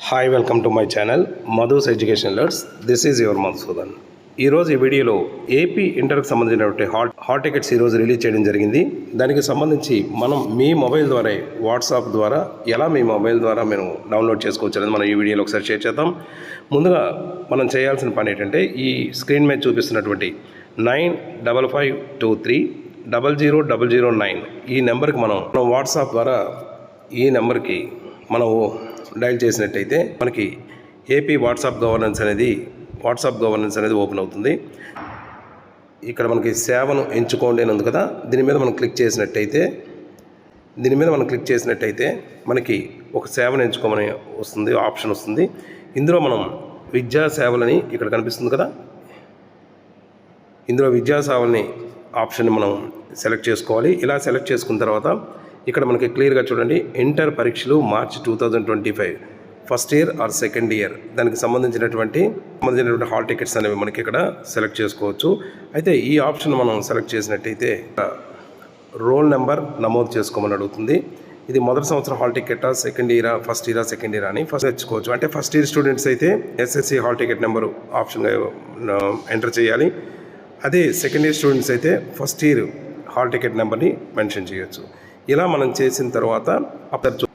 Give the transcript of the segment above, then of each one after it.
Hi welcome to my channel Madhu's education లర్స్. This is your Madhusudan. ఈరోజు ఈ వీడియోలో ఏపీ ఇంటర్కి సంబంధించినటువంటి హాల్ టికెట్స్ ఈరోజు రిలీజ్ చేయడం జరిగింది. దానికి సంబంధించి మనం మీ మొబైల్ ద్వారా వాట్సాప్ ద్వారా ఎలా మీ మొబైల్ ద్వారా మేము డౌన్లోడ్ చేసుకోవచ్చు అనేది మనం ఈ వీడియోలో ఒకసారి షేర్ చేద్దాం. ముందుగా మనం చేయాల్సిన పని ఏంటంటే ఈ స్క్రీన్ మీద చూపిస్తున్నటువంటి 9523000009 ఈ నెంబర్కి మనం వాట్సాప్ ద్వారా ఈ నెంబర్కి మనం డయల్ చేసినట్టయితే మనకి ఏపీ వాట్సాప్ గవర్నెన్స్ అనేది ఓపెన్ అవుతుంది. ఇక్కడ మనకి సేవను ఎంచుకోండి అని ఉంది కదా, దీని మీద మనం క్లిక్ చేసినట్టయితే మనకి ఒక సేవను ఎంచుకోమని వస్తుంది, ఆప్షన్ వస్తుంది. ఇందులో మనం విద్యా సేవలని ఇక్కడ కనిపిస్తుంది కదా, ఇందులో విద్యా సేవలని ఆప్షన్ మనం సెలెక్ట్ చేసుకోవాలి. ఇలా సెలెక్ట్ చేసుకున్న తర్వాత ఇక్కడ మనకి క్లియర్గా చూడండి, ఇంటర్ పరీక్షలు March 2025 first year are second year దానికి సంబంధించినటువంటి హాల్ టికెట్స్ అనేవి మనకి ఇక్కడ సెలెక్ట్ చేసుకోవచ్చు. అయితే ఈ ఆప్షన్ మనం సెలెక్ట్ చేసినట్టయితే రోల్ నెంబర్ నమోదు చేసుకోమని అడుగుతుంది. ఇది మొదటి సంవత్సరం హాల్ టికెటా, సెకండ్ ఇయరా, ఫస్ట్ ఇయరా, సెకండ్ ఇయరా అని ఫస్ట్ తెచ్చుకోవచ్చు. అంటే ఫస్ట్ ఇయర్ స్టూడెంట్స్ అయితే ఎస్ఎస్సి హాల్ టికెట్ నెంబరు ఆప్షన్గా ఎంటర్ చేయాలి. అదే సెకండ్ ఇయర్ స్టూడెంట్స్ అయితే ఫస్ట్ ఇయర్ హాల్ టికెట్ నెంబర్ని మెన్షన్ చేయొచ్చు. ఇలా మనం చేసిన తర్వాత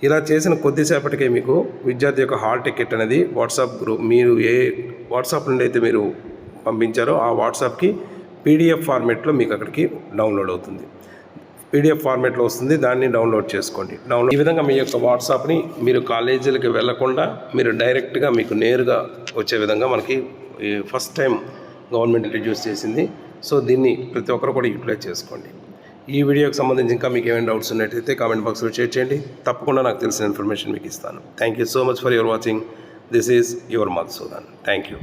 ఇలా చేసిన కొద్దిసేపటికే మీకు విద్యార్థి యొక్క హాల్ టికెట్ అనేది వాట్సాప్ గ్రూప్, మీరు ఏ వాట్సాప్ నుండి అయితే మీరు పంపించారో ఆ వాట్సాప్కి పీడిఎఫ్ ఫార్మేట్లో మీకు అక్కడికి డౌన్లోడ్ అవుతుంది. పీడిఎఫ్ ఫార్మేట్లో వస్తుంది, దాన్ని డౌన్లోడ్ చేసుకోండి. ఈ విధంగా మీ యొక్క వాట్సాప్ని మీరు కాలేజీలకు వెళ్లకుండా మీరు డైరెక్ట్గా మీకు నేరుగా వచ్చే విధంగా మనకి ఫస్ట్ టైం గవర్నమెంట్ ఇంట్రడ్యూస్ చేసింది. సో దీన్ని ప్రతి ఒక్కరు కూడా యూటిలైజ్ చేసుకోండి. ఈ వీడియోకి సంబంధించి ఇంకా మీకు ఏమైనా డౌట్స్ ఉన్నట్టయితే కామెంట్ బాక్స్లో షేర్ చేయండి. తప్పకుండా నాకు తెలిసిన ఇన్ఫర్మేషన్ మీకు ఇస్తాను. Thank you so much for your watching. This is your Madhusudan. Thank you.